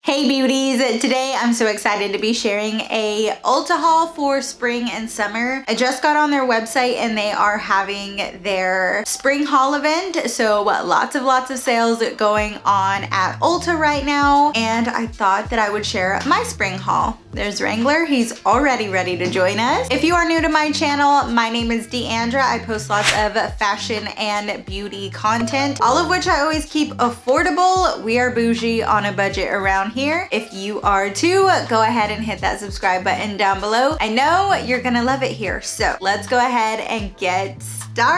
Hey beauties, today I'm so excited to be sharing a Ulta haul for spring and summer. I just got on their website and they are having their spring haul event. So lots of sales going on at Ulta right now. And I thought that I would share my spring haul. There's Wrangler, he's already ready to join us. If you are new to my channel, my name is Deandra. I post lots of fashion and beauty content, all of which I always keep affordable. We are bougie on a budget around here. If you are too, go ahead and hit that subscribe button down below. I know you're gonna love it here. So let's go ahead and get started.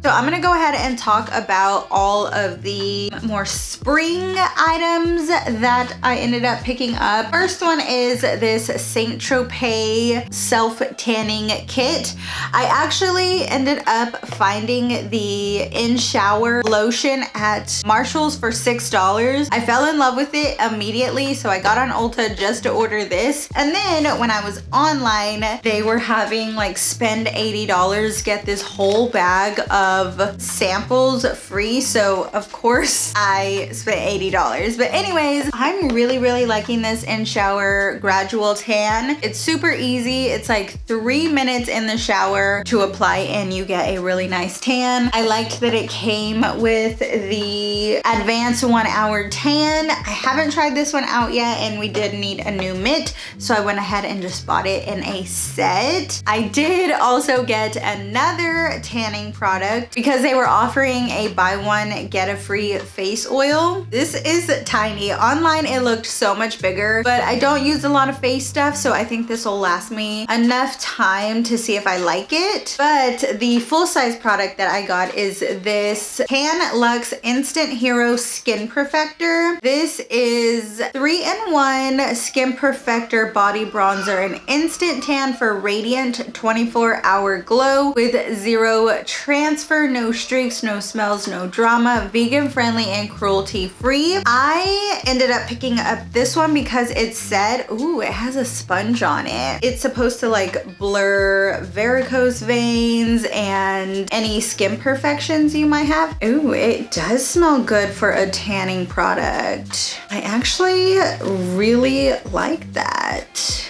So I'm gonna go ahead and talk about all of the more spring items that I ended up picking up. First one is this Saint Tropez self-tanning kit. I actually ended up finding the in-shower lotion at Marshall's for $6. I fell in love with it immediately, so I got on Ulta just to order this. And then when I was online, they were having like spend $80, get this whole bag of samples free, so of course I spent $80. But anyways, I'm really liking this in-shower gradual tan. It's super easy. It's like 3 minutes in the shower to apply and you get a really nice tan. I liked that it came with the advanced 1 hour tan. I haven't tried this one out yet and we did need a new mitt, so I went ahead and just bought it in a set. I did also get another tanning product because they were offering a buy one get a free face oil. This is tiny. Online it looked so much bigger, but I don't use a lot of face stuff, so I think this will last me enough time to see if I like it. But the full size product that I got is this Tan Luxe Instant Hero Skin Perfector. This is 3-in-1 Skin Perfector Body Bronzer, an instant tan for radiant 24-hour glow with zero transfer, no streaks, no smells, no drama, vegan friendly and cruelty free. I ended up picking up this one because it said, ooh, it has a sponge on it. It's supposed to like blur varicose veins and any skin perfections you might have. Ooh, it does smell good for a tanning product. I actually really like that.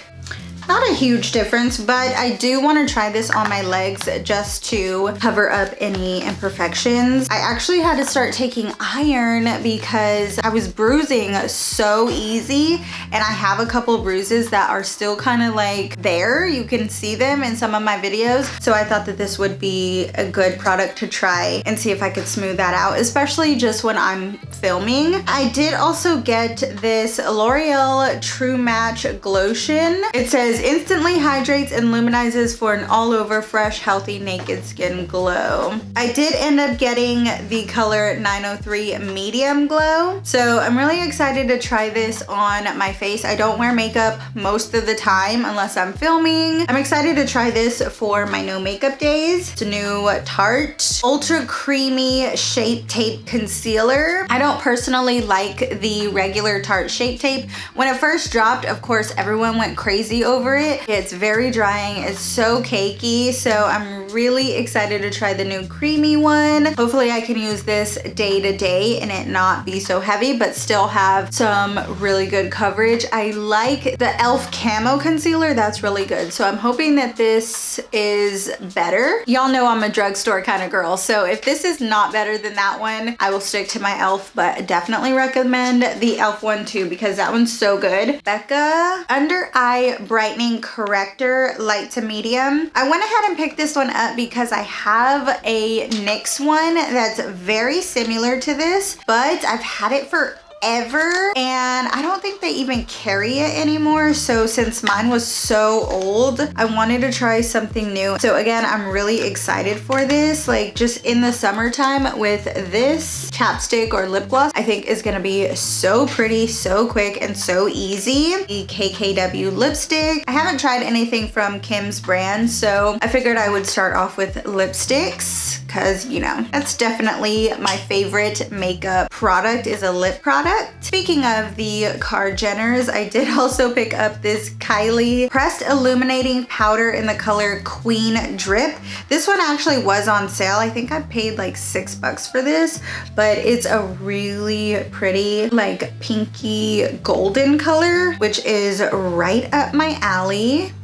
Not a huge difference, but I do want to try this on my legs just to cover up any imperfections. I actually had to start taking iron because I was bruising so easy, and I have a couple bruises that are still kind of like there. You can see them in some of my videos. So I thought that this would be a good product to try and see if I could smooth that out, especially just when I'm filming. I did also get this L'Oreal True Match Glotion. It says instantly hydrates and luminizes for an all-over fresh, healthy, naked skin glow. I did end up getting the color 903 Medium Glow, so I'm really excited to try this on my face. I don't wear makeup most of the time unless I'm filming. I'm excited to try this for my no makeup days. It's a new Tarte Ultra Creamy Shape Tape Concealer. I don't personally like the regular Tarte Shape Tape. When it first dropped, of course, everyone went crazy over it. It's very drying. It's so cakey. So I'm really excited to try the new creamy one. Hopefully I can use this day to day and it not be so heavy, but still have some really good coverage. I like the e.l.f. Camo Concealer. That's really good. So I'm hoping that this is better. Y'all know I'm a drugstore kind of girl. So if this is not better than that one, I will stick to my e.l.f. But definitely recommend the e.l.f. one too, because that one's so good. Becca Under Eye Brightening Corrector Light to Medium. I went ahead and picked this one up because I have a NYX one that's very similar to this, but I've had it for ever and I don't think they even carry it anymore. So since mine was so old, I wanted to try something new. So again, I'm really excited for this. Like just in the summertime with this chapstick or lip gloss, I think is gonna be so pretty, so quick, and so easy. The KKW lipstick. I haven't tried anything from Kim's brand, so I figured I would start off with lipsticks because, you know, that's definitely my favorite makeup product, is a lip product. Speaking of the Kar-Jenners, I did also pick up this Kylie Pressed Illuminating Powder in the color Queen Drip. This one actually was on sale. I think I paid like $6 for this, but it's a really pretty like pinky golden color, which is right up my alley.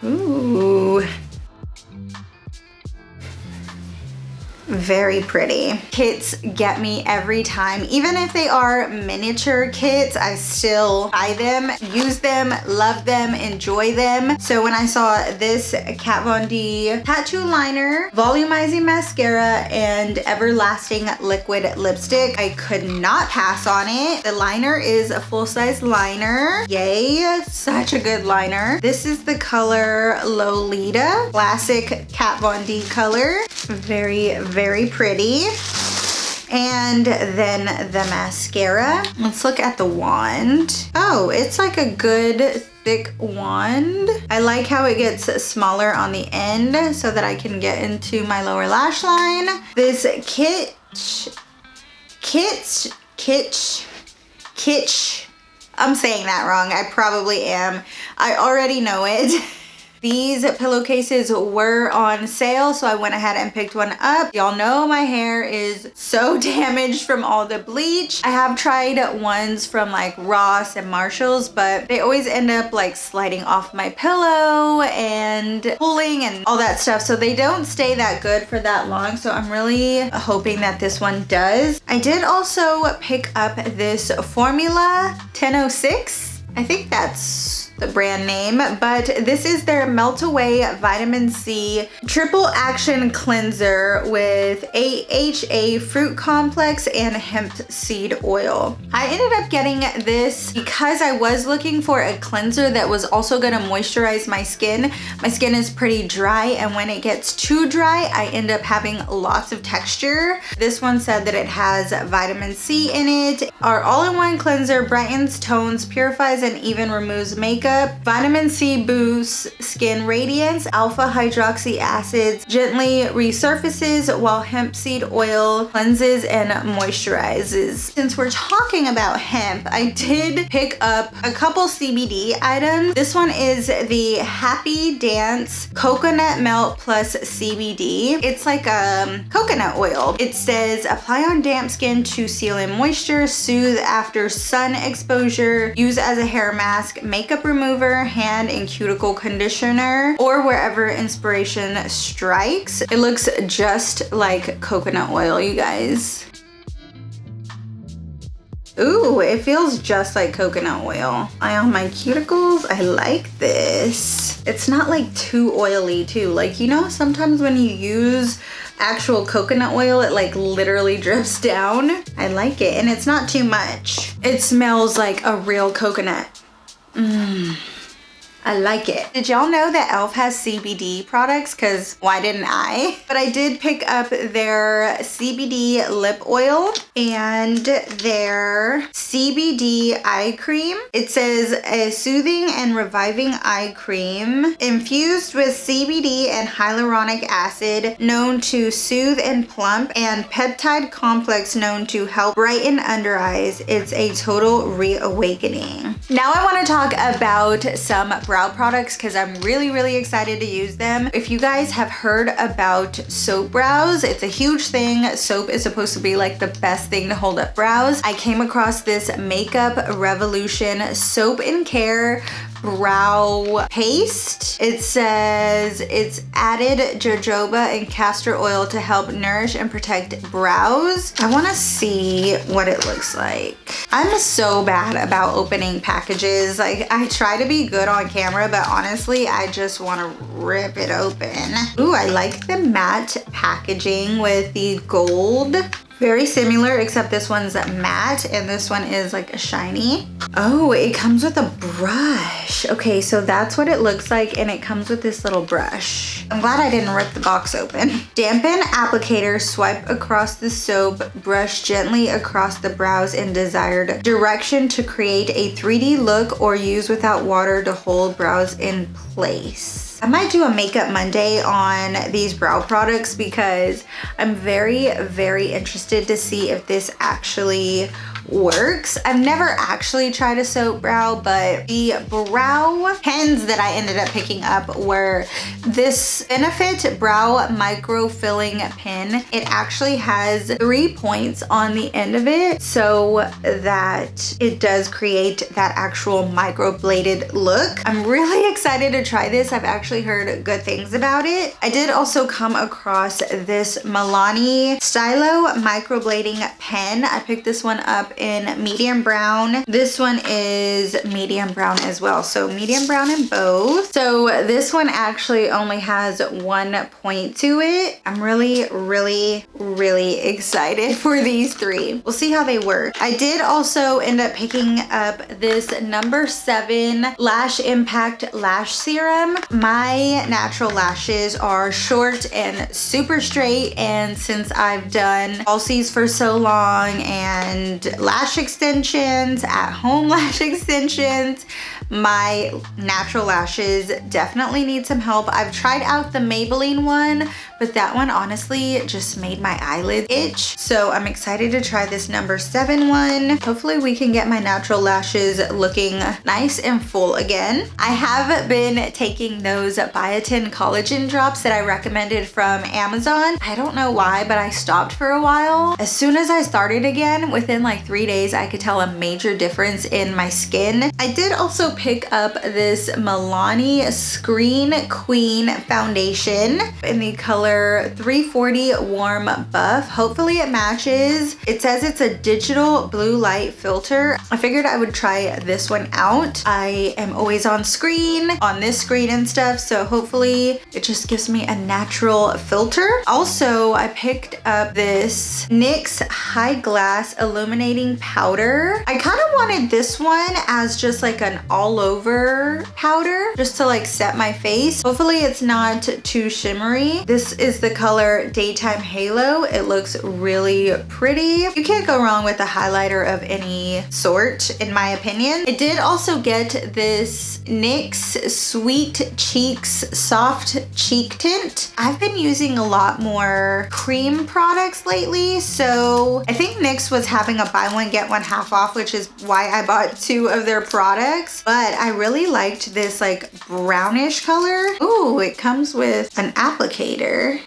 Ooh. Very pretty. Kits get me every time. Even if they are miniature kits, I still buy them, use them, love them, enjoy them. So when I saw this Kat Von D tattoo liner, volumizing mascara, and everlasting liquid lipstick, I could not pass on it. The liner is a full-size liner. Yay, such a good liner. This is the color Lolita, classic Kat Von D color. Very pretty. And then the mascara. Let's look at the wand. Oh, it's like a good thick wand. I like how it gets smaller on the end so that I can get into my lower lash line. This kitsch. I'm saying that wrong. I probably am. I already know it. These pillowcases were on sale, so I went ahead and picked one up. Y'all know my hair is so damaged from all the bleach. I have tried ones from like Ross and Marshall's, but they always end up like sliding off my pillow and pulling and all that stuff. So they don't stay that good for that long. So I'm really hoping that this one does. I did also pick up this Formula 1006. I think that's the brand name, but this is their Melt Away Vitamin C Triple Action Cleanser with AHA Fruit Complex and Hemp Seed Oil. I ended up getting this because I was looking for a cleanser that was also gonna moisturize my skin. My skin is pretty dry, and when it gets too dry, I end up having lots of texture. This one said that it has vitamin C in it. Our all-in-one cleanser brightens, tones, purifies, and even removes makeup. Vitamin C boosts skin radiance. Alpha hydroxy acids gently resurfaces, while hemp seed oil cleanses and moisturizes. Since we're talking about hemp, I did pick up a couple CBD items. This one is the Happy Dance Coconut Melt Plus CBD. It's like coconut oil. It says apply on damp skin to seal in moisture, soothe after sun exposure, use as a hair mask, makeup remover, hand and cuticle conditioner, or wherever inspiration strikes. It looks just like coconut oil, you guys. Ooh, it feels just like coconut oil. Eye on my cuticles. I like this. It's not like too oily too. Like, you know, sometimes when you use actual coconut oil, it like literally drips down. I like it, and it's not too much. It smells like a real coconut. I like it. Did y'all know that e.l.f. has CBD products? Because why didn't I? But I did pick up their CBD lip oil and their CBD eye cream. It says a soothing and reviving eye cream infused with CBD and hyaluronic acid known to soothe and plump, and peptide complex known to help brighten under eyes. It's a total reawakening. Now I want to talk about some brow products because I'm really excited to use them. If you guys have heard about soap brows, it's a huge thing. Soap is supposed to be like the best thing to hold up brows. I came across this Makeup Revolution Soap and Care brow paste. It says it's added jojoba and castor oil to help nourish and protect brows. I want to see what it looks like. I'm so bad about opening packages. Like, I try to be good on camera, but honestly, I just want to rip it open. Ooh, I like the matte packaging with the gold. Very similar, except this one's matte and this one is like a shiny. Oh, it comes with a brush. Okay, so that's what it looks like, and it comes with this little brush. I'm glad I didn't rip the box open. Dampen applicator, swipe across the soap, brush gently across the brows in desired direction to create a 3D look, or use without water to hold brows in place. I might do a makeup Monday on these brow products because I'm very, very interested to see if this actually works. I've never actually tried a soap brow, but the brow pens that I ended up picking up were this Benefit Brow Micro Filling Pen. It actually has 3 points on the end of it so that it does create that actual microbladed look. I'm really excited to try this. I've actually heard good things about it. I did also come across this Milani Stylo microblading pen. I picked this one up in medium brown. This one is medium brown as well. So medium brown in both. So this one actually only has 1 point to it. I'm really, really, really excited for these 3. We'll see how they work. I did also end up picking up this number 7 Lash Impact Lash Serum. My natural lashes are short and super straight, and since I've done falsies for so long and lash extensions, at home lash extensions, my natural lashes definitely need some help. I've tried out the Maybelline one, but that one honestly just made my eyelids itch. So I'm excited to try this number 7 one. Hopefully we can get my natural lashes looking nice and full again. I have been taking those biotin collagen drops that I recommended from Amazon. I don't know why, but I stopped for a while. As soon as I started again, within like 3 days, I could tell a major difference in my skin. I did also pick up this Milani Screen Queen foundation in the color 340 Warm Buff. Hopefully it matches. It says it's a digital blue light filter. I figured I would try this one out. I am always on screen, on this screen and stuff, so hopefully it just gives me a natural filter. Also, I picked up this NYX High Glass Illuminating Powder. I kind of wanted this one as just like an all over powder, just to like set my face. Hopefully it's not too shimmery. This is the color Daytime Halo. It looks really pretty. You can't go wrong with a highlighter of any sort, in my opinion. I did also get this NYX Sweet Cheeks Soft Cheek Tint. I've been using a lot more cream products lately, so I think NYX was having a buy one get one half off, which is why I bought 2 of their products. But I really liked this like brownish color. Ooh, it comes with an applicator.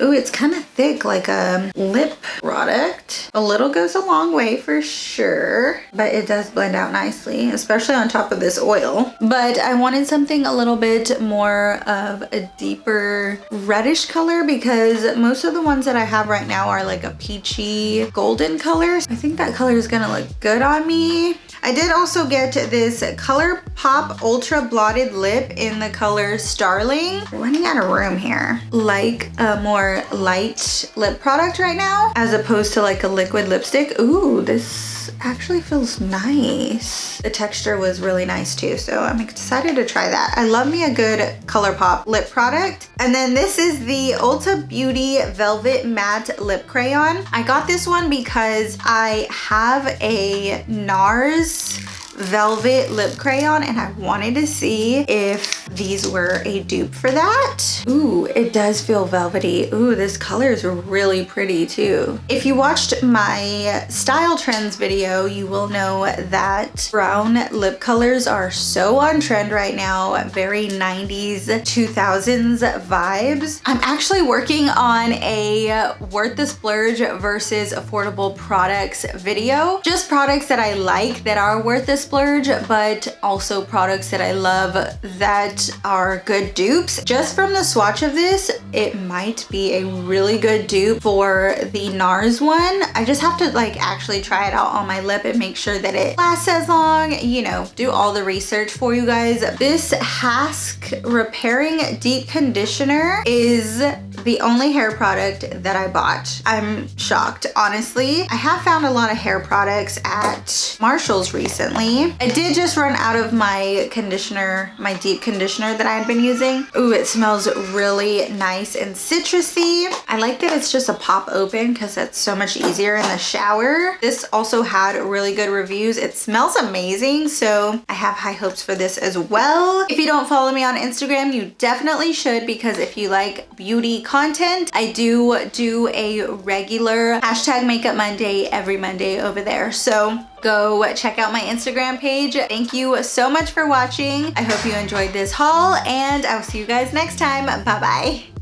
Ooh, it's kind of thick, like a lip product. A little goes a long way for sure, but it does blend out nicely, especially on top of this oil. But I wanted something a little bit more of a deeper reddish color because most of the ones that I have right now are like a peachy golden color. I think that color is gonna look good on me. I did also get this ColourPop Ultra Blotted Lip in the color Starling. We're running out of room here. Like a more light lip product right now, as opposed to like a liquid lipstick. Ooh, this actually feels nice. The texture was really nice too, so I'm excited to try that. I love me a good ColourPop lip product. And then this is the Ulta Beauty Velvet Matte Lip Crayon. I got this one because I have a NARS velvet lip crayon and I wanted to see if these were a dupe for that. Ooh, it does feel velvety. Ooh, this color is really pretty too. If you watched my style trends video, you will know that brown lip colors are so on trend right now. Very 90s, 2000s vibes. I'm actually working on a worth the splurge versus affordable products video. Just products that I like that are worth the splurge, but also products that I love that are good dupes. Just from the swatch of this, it might be a really good dupe for the NARS one. I just have to like actually try it out on my lip and make sure that it lasts as long, you know, do all the research for you guys. This Hask Repairing Deep Conditioner is the only hair product that I bought. I'm shocked, honestly. I have found a lot of hair products at Marshall's recently. I did just run out of my conditioner, my deep conditioner that I had been using. Ooh, it smells really nice and citrusy. I like that it's just a pop open because that's so much easier in the shower. This also had really good reviews. It smells amazing, so I have high hopes for this as well. If you don't follow me on Instagram, you definitely should, because if you like beauty content, I do a regular #Makeup Monday every Monday over there. So go check out my Instagram page. Thank you so much for watching. I hope you enjoyed this haul, and I'll see you guys next time. Bye bye.